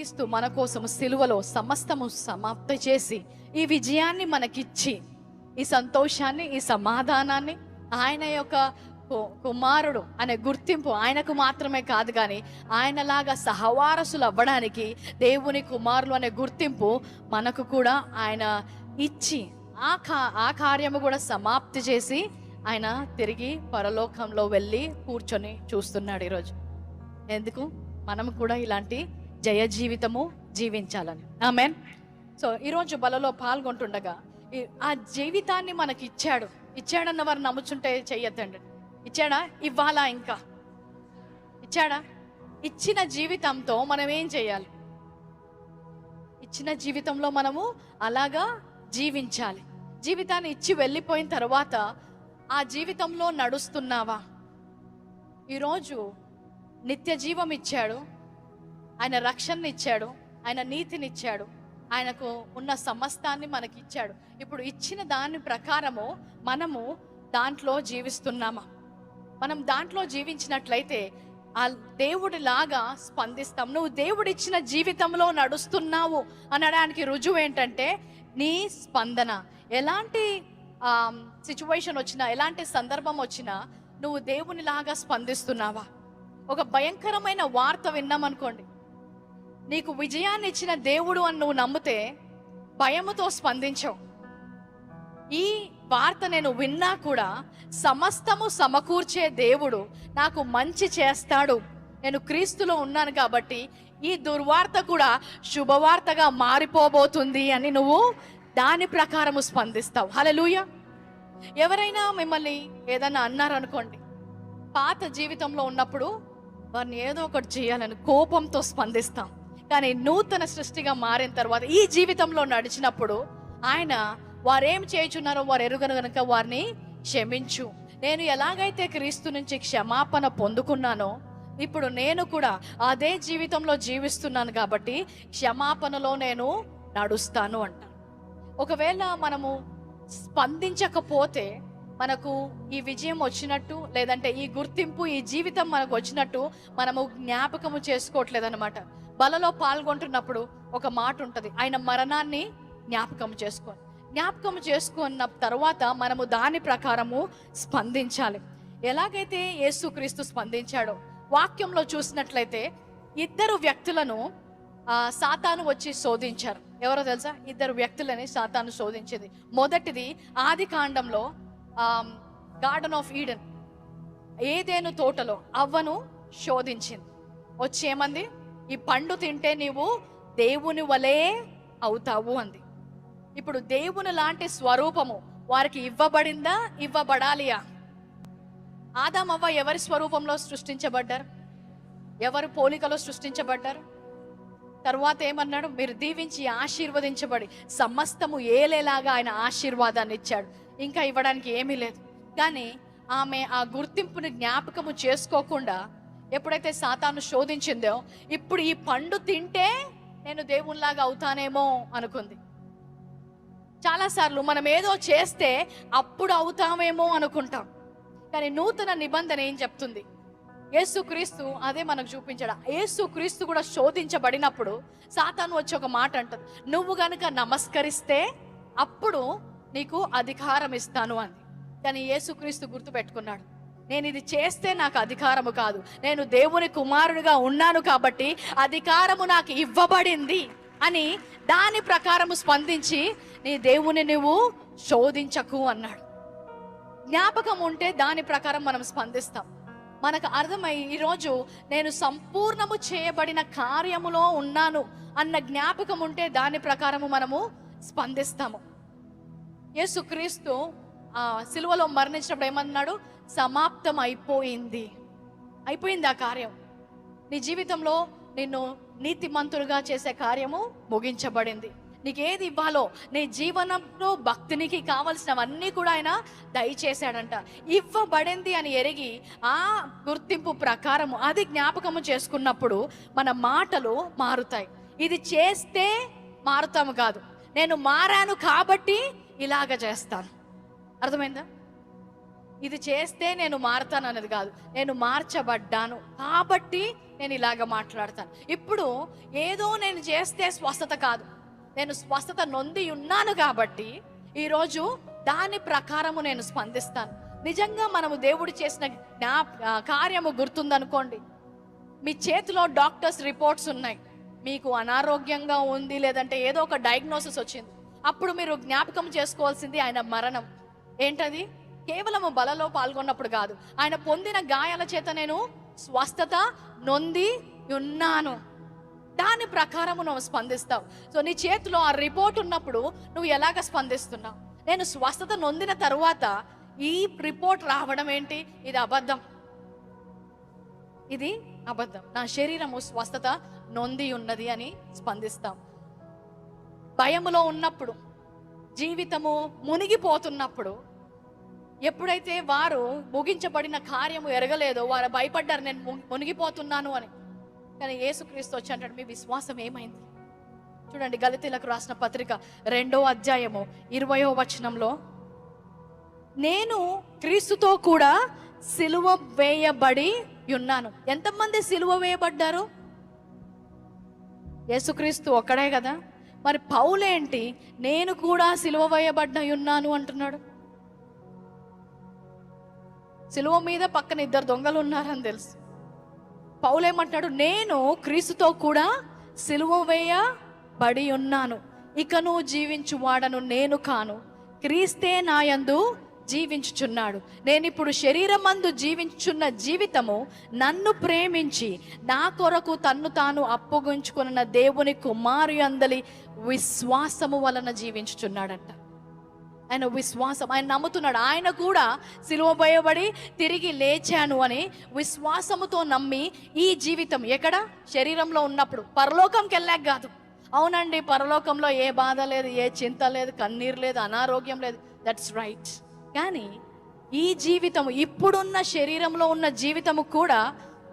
క్రీస్తు మన కోసం సిలువలో సమస్తము సమాప్తి చేసి ఈ విజయాన్ని మనకిచ్చి, ఈ సంతోషాన్ని, ఈ సమాధానాన్ని, ఆయన యొక్క కుమారుడు అనే గుర్తింపు ఆయనకు మాత్రమే కాదు, కానీ ఆయనలాగా సహవారసులు అవ్వడానికి దేవుని కుమారులు అనే గుర్తింపు మనకు కూడా ఆయన ఇచ్చి ఆ కార్యము కూడా సమాప్తి చేసి ఆయన తిరిగి పరలోకంలో వెళ్ళి కూర్చొని చూస్తున్నాడు ఈరోజు. ఎందుకు? మనం కూడా ఇలాంటి జయ జీవితము జీవించాలని. ఆమేన్. సో ఈరోజు బలలో పాల్గొంటుండగా ఆ జీవితాన్ని మనకి ఇచ్చాడన్న వారు నమ్ముచుంటే చెయ్యొద్దండి. ఇచ్చాడా? ఇవ్వాలా? ఇంకా ఇచ్చాడా? ఇచ్చిన జీవితంతో మనం ఏం చేయాలి? ఇచ్చిన జీవితంలో మనము అలాగా జీవించాలి. జీవితాన్ని ఇచ్చి వెళ్ళిపోయిన తర్వాత ఆ జీవితంలో నడుస్తున్నావా? ఈరోజు నిత్య జీవం ఇచ్చాడు, ఆయన రక్షణ ఇచ్చాడు, ఆయన నీతినిచ్చాడు, ఆయనకు ఉన్న సమస్తాన్ని మనకి ఇచ్చాడు. ఇప్పుడు ఇచ్చిన దాని ప్రకారము మనము దాంట్లో జీవిస్తున్నామా? మనం దాంట్లో జీవించినట్లయితే ఆ దేవుడి లాగా స్పందిస్తాం. నువ్వు దేవుడిచ్చిన జీవితంలో నడుస్తున్నావు అనడానికి రుజువు ఏంటంటే నీ స్పందన. ఎలాంటి సిచ్యువేషన్ వచ్చినా, ఎలాంటి సందర్భం వచ్చినా నువ్వు దేవుని లాగా స్పందిస్తున్నావా? ఒక భయంకరమైన వార్త విన్నామనుకోండి, నీకు విజయాన్ని ఇచ్చిన దేవుడు అని నువ్వు నమ్మితే భయముతో స్పందించవు. ఈ వార్త నేను విన్నా కూడా సమస్తము సమకూర్చే దేవుడు నాకు మంచి చేస్తాడు, నేను క్రీస్తులో ఉన్నాను కాబట్టి ఈ దుర్వార్త కూడా శుభవార్తగా మారిపోబోతుంది అని నువ్వు దాని ప్రకారము స్పందిస్తావు. హల్లెలూయా. ఎవరైనా మిమ్మల్ని ఏదైనా అన్నారనుకోండి, పాత జీవితంలో ఉన్నప్పుడు వారిని ఏదో ఒకటి చేయాలని కోపంతో స్పందిస్తాం. కానీ నూతన సృష్టిగా మారిన తర్వాత ఈ జీవితంలో నడిచినప్పుడు ఆయన వారేం చేయుచున్నారో వారు ఎరుగను గనుక వారిని క్షమించు. నేను ఎలాగైతే క్రీస్తు నుంచి క్షమాపణ పొందుకున్నానో ఇప్పుడు నేను కూడా అదే జీవితంలో జీవిస్తున్నాను కాబట్టి క్షమాపణలో నేను నడుస్తాను అంటాను. ఒకవేళ మనము స్పందించకపోతే మనకు ఈ విజయం వచ్చినట్టు, లేదంటే ఈ గుర్తింపు, ఈ జీవితం మనకు వచ్చినట్టు మనము జ్ఞాపకము చేసుకోవట్లేదు అనమాట. బలలో పాల్గొంటున్నప్పుడు ఒక మాట ఉంటుంది, ఆయన మరణాన్ని జ్ఞాపకం చేసుకున్న తర్వాత మనము దాని ప్రకారము స్పందించాలి. ఎలాగైతే యేసుక్రీస్తు స్పందించాడో వాక్యంలో చూసినట్లయితే ఇద్దరు వ్యక్తులను సాతాను వచ్చి శోధించారు. ఎవరో తెలుసా? ఇద్దరు వ్యక్తులని సాతాను శోధించింది. మొదటిది ఆది కాండంలో గార్డెన్ ఆఫ్ ఈడెన్, ఏదేను తోటలో అవ్వను శోధించింది. వచ్చి ఏమంది? ఈ పండు తింటే నీవు దేవుని వలే అవుతావు అంది. ఇప్పుడు దేవుని లాంటి స్వరూపము వారికి ఇవ్వబడిందా? ఇవ్వబడాలియా? ఆదామవ్వ ఎవరి స్వరూపంలో సృష్టించబడ్డారు? ఎవరు పోలికలో సృష్టించబడ్డారు? తర్వాత ఏమన్నాడు? మీరు దీవించి ఆశీర్వదించబడి సమస్తము ఏలేలాగా ఆయన ఆశీర్వాదాన్ని ఇచ్చాడు. ఇంకా ఇవ్వడానికి ఏమీ లేదు. కానీ ఆమె ఆ గుర్తింపుని జ్ఞాపకము చేసుకోకుండా ఎప్పుడైతే సాతాను శోధించిందో, ఇప్పుడు ఈ పండు తింటే నేను దేవునిలాగా అవుతానేమో అనుకుంది. చాలాసార్లు మనం ఏదో చేస్తే అప్పుడు అవుతామేమో అనుకుంటాం, కానీ నూతన నిబంధన ఏం చెప్తుంది? యేసుక్రీస్తు అదే మనకు చూపించాడు. యేసుక్రీస్తు కూడా శోధించబడినప్పుడు సాతాను వచ్చి ఒక మాట అంటది, నువ్వు గనుక నమస్కరిస్తే అప్పుడు నీకు అధికారం ఇస్తాను అంది. కానీ యేసుక్రీస్తు గుర్తుపెట్టుకున్నాడు, నేను ఇది చేస్తే నాకు అధికారము కాదు, నేను దేవుని కుమారుడిగా ఉన్నాను కాబట్టి అధికారము నాకు ఇవ్వబడింది అని దాని ప్రకారము స్పందించి నీ దేవుని నువ్వు శోధించకు అన్నాడు. జ్ఞాపకం ఉంటే దాని ప్రకారం మనం స్పందిస్తాం. మనకు అర్థమై ఈరోజు నేను సంపూర్ణము చేయబడిన కార్యములో ఉన్నాను అన్న జ్ఞాపకం ఉంటే దాని ప్రకారము మనము స్పందిస్తాము. యేసుక్రీస్తు సిలువలో మరణించినప్పుడు ఏమన్నాడు? సమాప్తం అయిపోయింది ఆ కార్యం. నీ జీవితంలో నిన్ను నీతిమంతులుగా చేసే కార్యము ముగించబడింది. నీకు ఏది ఇవ్వాలో నీ జీవనంలో భక్తునికి కావలసినవన్నీ కూడా ఆయన దయచేశాడంట. ఇవ్వబడింది అని ఎరిగి ఆ గుర్తింపు ప్రకారము అది జ్ఞాపకము చేసుకున్నప్పుడు మన మాటలు మారుతాయి. ఇది చేస్తే మారుతాము కాదు, నేను మారాను కాబట్టి ఇలాగ చేస్తాను. అర్థమైందా? ఇది చేస్తే నేను మారుతాను అనేది కాదు, నేను మార్చబడ్డాను కాబట్టి నేను ఇలాగ మాట్లాడతాను. ఇప్పుడు ఏదో నేను చేస్తే స్వస్థత కాదు, నేను స్వస్థత నొంది ఉన్నాను కాబట్టి ఈరోజు దాని ప్రకారము నేను స్పందిస్తాను. నిజంగా మనము దేవుడు చేసిన కార్యము గుర్తుందనుకోండి, మీ చేతిలో డాక్టర్స్ రిపోర్ట్స్ ఉన్నాయి, మీకు అనారోగ్యంగా ఉంది, లేదంటే ఏదో ఒక డయాగ్నోసిస్ వచ్చింది, అప్పుడు మీరు జ్ఞాపకం చేసుకోవాల్సింది ఆయన మరణం. ఏంటది? కేవలము బలలో పాల్గొన్నప్పుడు కాదు, ఆయన పొందిన గాయాల చేత నేను స్వస్థత నొంది ఉన్నాను. దాని ప్రకారము నువ్వు స్పందిస్తావు. సో నీ చేతిలో ఆ రిపోర్ట్ ఉన్నప్పుడు నువ్వు ఎలాగ స్పందిస్తున్నావు? నేను స్వస్థత నొందిన తరువాత ఈ రిపోర్ట్ రావడం ఏంటి? ఇది అబద్ధం, ఇది అబద్ధం, నా శరీరము స్వస్థత నొంది ఉన్నది అని స్పందిస్తాం. భయములో ఉన్నప్పుడు, జీవితము మునిగిపోతున్నప్పుడు, ఎప్పుడైతే వారు ముగించబడిన కార్యము ఎరగలేదో వారు భయపడ్డారు, నేను మునిగిపోతున్నాను అని. కానీ యేసుక్రీస్తు వచ్చి అంటాడు, మీ విశ్వాసం ఏమైంది? చూడండి, గలతీలకు రాసిన పత్రిక 2వ అధ్యాయము 20వ వచనంలో, నేను క్రీస్తుతో కూడా సిలువ వేయబడి ఉన్నాను. ఎంతమంది సిలువ వేయబడ్డారు? యేసుక్రీస్తు ఒక్కడే కదా. మరి పౌలేంటి నేను కూడా సిలువ వేయబడ్డ ఉన్నాను అంటున్నాడు? సిలువ మీద పక్కన 2 దొంగలు ఉన్నారని తెలుసు. పౌలేమంటాడు, నేను క్రీస్తుతో కూడా సిలువ వేయబడి ఉన్నాను, ఇకను జీవించువాడను నేను కాను, క్రీస్తే నాయందు జీవించుచున్నాడు. నేను ఇప్పుడు శరీరమందు జీవించుచున్న జీవితము నన్ను ప్రేమించి నా కొరకు తన్ను తాను అప్పగించుకున్న దేవుని కుమారు అందలి విశ్వాసము వలన జీవించుచున్నాడంట. ఆయన విశ్వాసం, ఆయన నమ్ముతున్నాడు, ఆయన కూడా సిలువ వేయబడి తిరిగి లేచాను అని విశ్వాసముతో నమ్మి ఈ జీవితం ఎక్కడ? శరీరంలో ఉన్నప్పుడు. పరలోకంకి వెళ్ళాక కాదు. అవునండి, పరలోకంలో ఏ బాధ లేదు, ఏ చింత లేదు, కన్నీరు లేదు, అనారోగ్యం లేదు, దట్స్ రైట్. కానీ ఈ జీవితము, ఇప్పుడున్న శరీరంలో ఉన్న జీవితము కూడా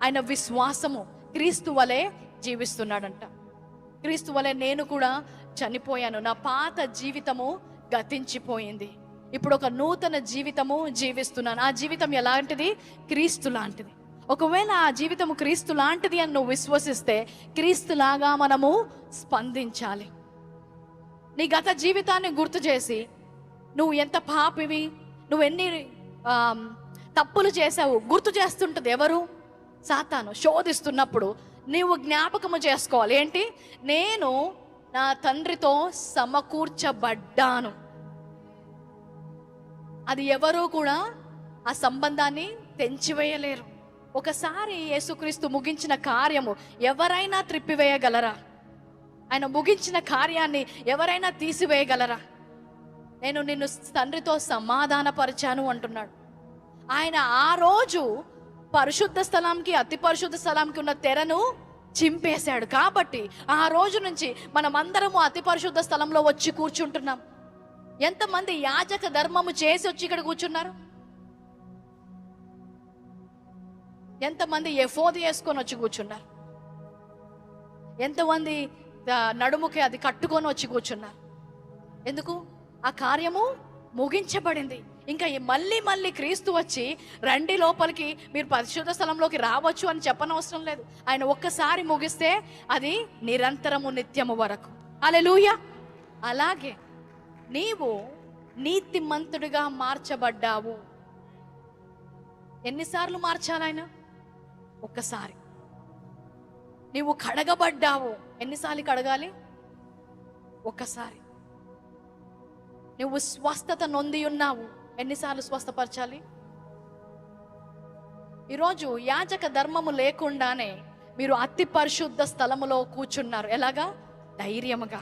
ఆయన విశ్వాసము క్రీస్తు వలె జీవిస్తున్నాడంట. క్రీస్తు వలె నేను కూడా చనిపోయాను, నా పాత జీవితము గతించిపోయింది, ఇప్పుడు ఒక నూతన జీవితము జీవిస్తున్నాను. ఆ జీవితం ఎలాంటిది? క్రీస్తు లాంటిది. ఒకవేళ ఆ జీవితము క్రీస్తు లాంటిది అని నువ్వు విశ్వసిస్తే క్రీస్తులాగా మనము స్పందించాలి. నీ గత జీవితాన్ని గుర్తు చేసి, నువ్వు ఎంత పాపివి, నువ్వు ఎన్ని తప్పులు చేసావు గుర్తు చేస్తుంటది ఎవరు? సాతాను. శోధిస్తున్నప్పుడు నీవు జ్ఞాపకము చేసుకోవాలి, ఏంటి? నేను నా తండ్రితో సమకూర్చబడ్డాను. అది ఎవరు కూడా ఆ సంబంధాన్ని తెంచివేయలేరు. ఒకసారి యేసుక్రీస్తు ముగించిన కార్యము ఎవరైనా త్రిప్పివేయగలరా? ఆయన ముగించిన కార్యాన్ని ఎవరైనా తీసివేయగలరా? నేను నిన్ను తండ్రితో సమాధానపరిచాను అంటున్నాడు. ఆయన ఆ రోజు పరిశుద్ధ స్థలానికి, అతి పరిశుద్ధ స్థలానికి ఉన్న తెరను చింపేశాడు. కాబట్టి ఆ రోజు నుంచి మనమందరము అతి పరిశుద్ధ స్థలంలో వచ్చి కూర్చుంటున్నాం. ఎంతమంది యాజక ధర్మము చేసి వచ్చి ఇక్కడ కూర్చున్నారు? ఎంతమంది ఎఫోది వేసుకొని వచ్చి కూర్చున్నారు? ఎంతమంది నడుముకి అది కట్టుకొని వచ్చి కూర్చున్నారు? ఎందుకు? ఆ కార్యము ముగించబడింది. ఇంకా మళ్ళీ మళ్ళీ క్రీస్తు వచ్చి రండి లోపలికి, మీరు పరిశుద్ధ స్థలంలోకి రావచ్చు అని చెప్పనవసరం లేదు. ఆయన ఒక్కసారి ముగిస్తే అది నిరంతరము, నిత్యము వరకు. హల్లెలూయా. అలాగే నీవు నీతిమంతుడిగా మార్చబడ్డావు. ఎన్నిసార్లు మార్చాలి ఆయన? ఒక్కసారి. నీవు కడగబడ్డావు. ఎన్నిసార్లు కడగాలి? ఒక్కసారి. నువ్వు స్వస్థత నొంది ఉన్నావు. ఎన్నిసార్లు స్వస్థపరచాలి? ఈరోజు యాజక ధర్మము లేకుండానే మీరు అతి పరిశుద్ధ స్థలములో కూర్చున్నారు. ఎలాగా? ధైర్యముగా.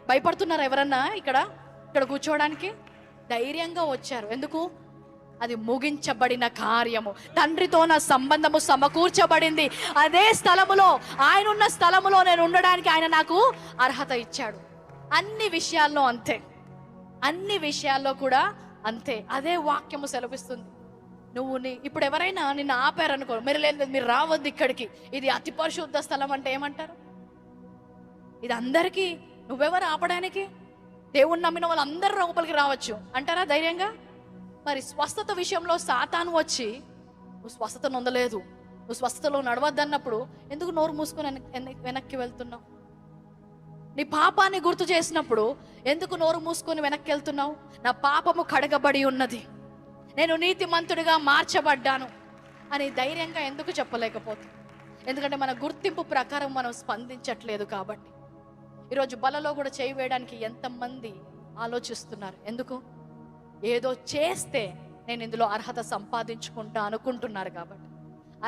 భయపడుతున్నారు ఎవరన్నా? ఇక్కడ కూర్చోవడానికి ధైర్యంగా వచ్చారు. ఎందుకు? అది ముగించబడిన కార్యము. తండ్రితో నా సంబంధము సమకూర్చబడింది. అదే స్థలములో, ఆయన ఉన్న స్థలములో నేను ఉండడానికి ఆయన నాకు అర్హత ఇచ్చాడు. అన్ని విషయాల్లో అంతే, అన్ని విషయాల్లో కూడా అంతే. అదే వాక్యము సెలవిస్తుంది. నువ్వు ఇప్పుడు ఎవరైనా నిన్ను ఆపారనుకో, మీరు లేదు, మీరు రావద్దు ఇక్కడికి, ఇది అతి పరిశుద్ధ స్థలం అంటే ఏమంటారు? ఇది అందరికీ, నువ్వెవరు ఆపడానికి? దేవుణ్ణి నమ్మిన వాళ్ళు అందరూ లోపలికి రావచ్చు అంటారా ధైర్యంగా? మరి స్వస్థత విషయంలో సాతాను వచ్చి, నువ్వు స్వస్థత నొందలేదు, నువ్వు స్వస్థతలో నడవద్దన్నప్పుడు ఎందుకు నోరు మూసుకొని వెనక్కి వెళ్తున్నావు? నీ పాపాన్ని గుర్తు చేసినప్పుడు ఎందుకు నోరు మూసుకొని వెనక్కి వెళ్తున్నావు? నా పాపము కడగబడి ఉన్నది, నేను నీతిమంతుడిగా మార్చబడ్డాను అని ధైర్యంగా ఎందుకు చెప్పలేకపోతే? ఎందుకంటే మన గుర్తింపు ప్రకారం మనం స్పందించట్లేదు కాబట్టి. ఈరోజు బలలో కూడా చేయి వేయడానికి ఎంతమంది ఆలోచిస్తున్నారు? ఎందుకు? ఏదో చేస్తే నేను ఇందులో అర్హత సంపాదించుకుంటా అనుకుంటున్నారు కాబట్టి.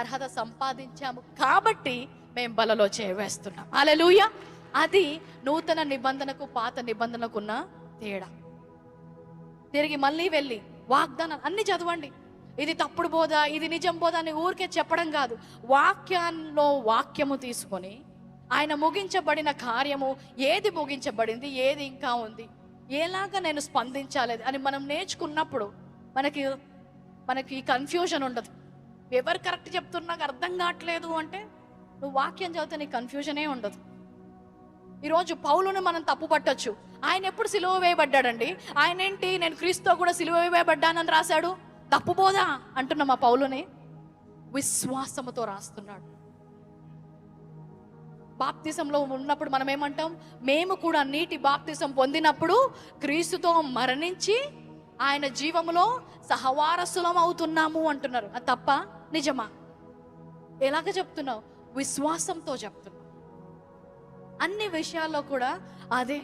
అర్హత సంపాదించాము కాబట్టి మేము బలలో చేవేస్తున్నాం. హల్లెలూయా. అది నూతన నిబంధనకు పాత నిబంధనకు ఉన్న తేడా. తిరిగి మళ్ళీ వెళ్ళి వాగ్దానం అన్ని చదవండి, ఇది తప్పుడు బోధ, ఇది నిజం బోధ అని ఊరికే చెప్పడం కాదు. వాక్యాల్లో వాక్యము తీసుకొని ఆయన ముగించబడిన కార్యము, ఏది ముగించబడింది, ఏది ఇంకా ఉంది, ఎలాగా నేను స్పందించాలి అని మనం నేర్చుకున్నప్పుడు మనకి కన్ఫ్యూజన్ ఉండదు. ఎవరు కరెక్ట్ చెప్తున్నా నాకు అర్థం కావట్లేదు అంటే నువ్వు వాక్యం చదివితే నీకు కన్ఫ్యూజనే ఉండదు. ఈరోజు పౌలుని మనం తప్పు పట్టొచ్చు. ఆయన ఎప్పుడు సిలువ వేయబడ్డాడండి? ఆయన ఏంటి, నేను క్రీస్తుతో కూడా సిలువ వేయబడ్డానని రాశాడు? తప్పు బోధ అంటున్నాం. ఆ పౌలుని విశ్వాసముతో రాస్తున్నాడు. బాప్తిజంలో ఉన్నప్పుడు మనం ఏమంటాం? మేము కూడా నీటి బాప్తిజం పొందినప్పుడు క్రీస్తుతో మరణించి ఆయన జీవములో సహవారసులం అవుతున్నాము అంటున్నారు. అది తప్ప నిజమా? ఎలాగ చెప్తున్నావు? విశ్వాసంతో చెప్తున్నావు. అన్ని విషయాల్లో కూడా అదే.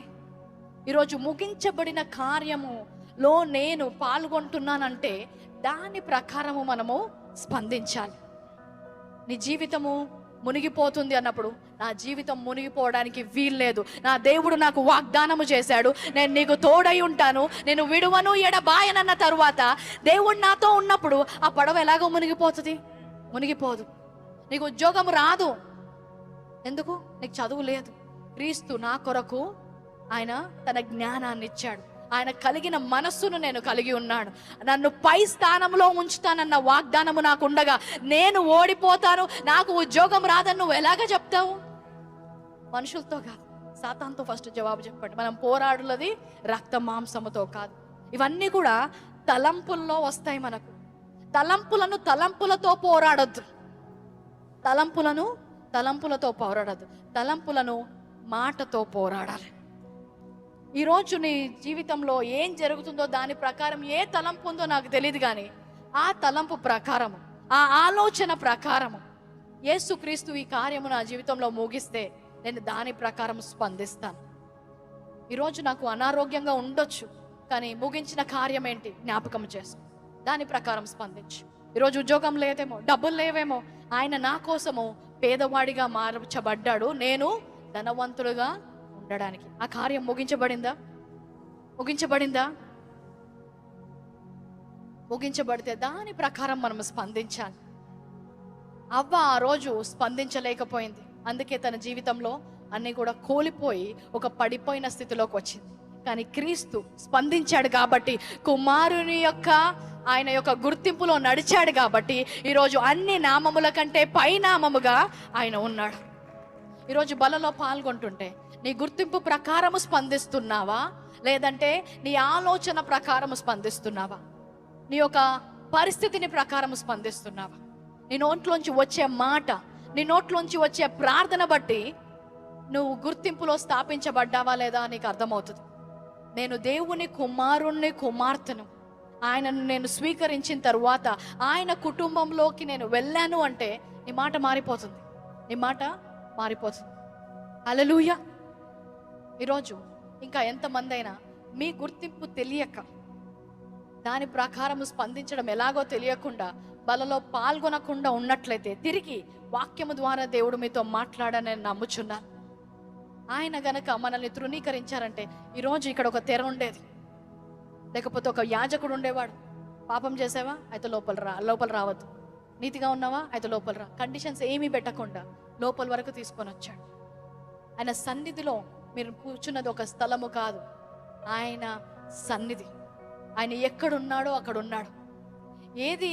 ఈరోజు ముగించబడిన కార్యములో నేను పాల్గొంటున్నానంటే దాని ప్రకారము మనము స్పందించాలి. నీ జీవితము మునిగిపోతుంది అన్నప్పుడు నా జీవితం మునిగిపోవడానికి వీల్లేదు. నా దేవుడు నాకు వాగ్దానము చేశాడు, నేను నీకు తోడై ఉంటాను, నేను విడువను ఎడబాయనన్న తరువాత దేవుడు నాతో ఉన్నప్పుడు ఆ పడవ ఎలాగో మునిగిపోతుంది? మునిగిపోదు. నీకు ఉద్యోగం రాదు, ఎందుకు? నీకు చదువు లేదు. క్రీస్తు నా కొరకు ఆయన తన జ్ఞానాన్ని ఇచ్చాడు. ఆయన కలిగిన మనస్సును నేను కలిగి ఉన్నాడు. నన్ను పై స్థానంలో ఉంచుతానన్న వాగ్దానము నాకు ఉండగా నేను ఓడిపోతాను, నాకు ఉద్యోగం రాదని నువ్వు ఎలాగ చెప్తావు? మనుషులతో కాదు, సాతానుతో ఫస్ట్ జవాబు చెప్పండి. మనం పోరాడులది రక్త మాంసముతో కాదు. ఇవన్నీ కూడా తలంపుల్లో వస్తాయి. మనకు తలంపులను తలంపులతో పోరాడొద్దు. తలంపులతో పోరాడద్దు. తలంపులను మాటతో పోరాడాలి. ఈరోజు నీ జీవితంలో ఏం జరుగుతుందో దాని ప్రకారం ఏ తలంపు ఉందో నాకు తెలియదు, కానీ ఆ తలంపు ప్రకారము, ఆ ఆలోచన ప్రకారము యేసుక్రీస్తు ఈ కార్యము నా జీవితంలో ముగిస్తే నేను దాని ప్రకారం స్పందిస్తాను. ఈరోజు నాకు అనారోగ్యంగా ఉండొచ్చు, కానీ ముగించిన కార్యం ఏంటి జ్ఞాపకం చేసుకో, దాని ప్రకారం స్పందించు. ఈరోజు ఉద్యోగం లేదేమో, డబ్బులు లేవేమో, ఆయన నా కోసము పేదవాడిగా మార్చబడ్డాడు, నేను ధనవంతుడుగా ఉండడానికి. ఆ కార్యం ముగించబడిందా? ముగించబడితే దాని ప్రకారం మనం స్పందించాలి. అవ్వ ఆ రోజు స్పందించలేకపోయింది, అందుకే తన జీవితంలో అన్నీ కూడా కోల్పోయి ఒక పడిపోయిన స్థితిలోకి వచ్చింది. కానీ క్రీస్తు స్పందించాడు కాబట్టి, కుమారుని యొక్క ఆయన యొక్క గుర్తింపులో నడిచాడు కాబట్టి ఈరోజు అన్ని నామముల కంటే పై నామముగా ఆయన ఉన్నాడు. ఈరోజు బలలో పాల్గొంటుంటే నీ గుర్తింపు ప్రకారము స్పందిస్తున్నావా, లేదంటే నీ ఆలోచన ప్రకారము స్పందిస్తున్నావా? నీ యొక్క పరిస్థితిని ప్రకారము స్పందిస్తున్నావా? నీ నోట్లోంచి వచ్చే మాట, నీ నోట్లోంచి వచ్చే ప్రార్థన బట్టి నువ్వు గుర్తింపులో స్థాపించబడ్డావా లేదా నీకు అర్థమవుతుంది. నేను దేవుని కుమారుణ్ణి, కుమార్తెను, ఆయనను నేను స్వీకరించిన తరువాత ఆయన కుటుంబంలోకి నేను వెళ్ళాను అంటే నీ మాట మారిపోతుంది. హల్లెలూయా. ఈరోజు ఇంకా ఎంతమంది అయినా మీ గుర్తింపు తెలియక, దాని ప్రకారం స్పందించడం ఎలాగో తెలియకుండా బలలో పాల్గొనకుండా ఉన్నట్లయితే తిరిగి వాక్యము ద్వారా దేవుడు మీతో మాట్లాడని నేను నమ్ముచున్నాను. ఆయన గనక మనల్ని తృణీకరించారంటే ఈరోజు ఇక్కడ ఒక తెర ఉండేది, లేకపోతే ఒక యాజకుడు ఉండేవాడు. పాపం చేసావా అయితే లోపల రావద్దు, నీతిగా ఉన్నావా అయితే లోపల రా, కండిషన్స్ ఏమీ పెట్టకుండా లోపల వరకు తీసుకొని వచ్చాడు. ఆయన సన్నిధిలో మీరు కూర్చున్నది ఒక స్థలము కాదు, ఆయన సన్నిధి. ఆయన ఎక్కడున్నాడో అక్కడ ఉన్నాడు. ఏది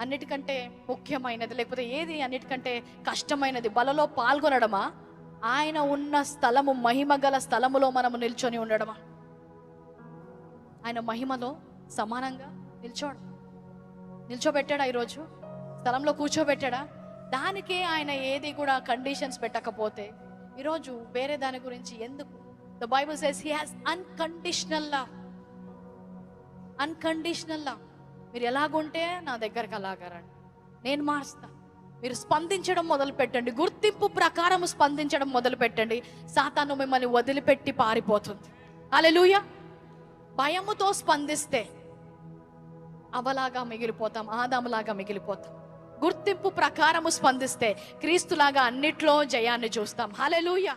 అన్నిటికంటే ముఖ్యమైనది, లేకపోతే ఏది అన్నిటికంటే కష్టమైనది? బలలో పాల్గొనడమా, ఆయన ఉన్న స్థలము, మహిమ గల స్థలములో మనము నిల్చొని ఉండడమా? ఆయన మహిమలో సమానంగా నిల్చోబెట్టాడా? ఈరోజు స్థలంలో కూర్చోబెట్టాడా? దానికే ఆయన ఏది కూడా కండిషన్స్ పెట్టకపోతే ఈరోజు వేరే దాని గురించి ఎందుకు? The Bible says he has unconditional love. Unconditional love. మీరు ఎలాగుంటే నా దగ్గరకు అలాగా రండి, నేను మారుస్తా. మీరు స్పందించడం మొదలు పెట్టండి, గుర్తింపు ప్రకారం స్పందించడం మొదలు పెట్టండి. సాతాను మిమ్మల్ని వదిలిపెట్టి పారిపోతుంది. హల్లెలూయా. భయముతో స్పందిస్తే అవలాగా మిగిలిపోతాం, ఆదాములాగా మిగిలిపోతాం. గుర్తింపు ప్రకారము స్పందిస్తే క్రీస్తులాగా అన్నిట్లో జయాన్ని చూస్తాం. హల్లెలూయా.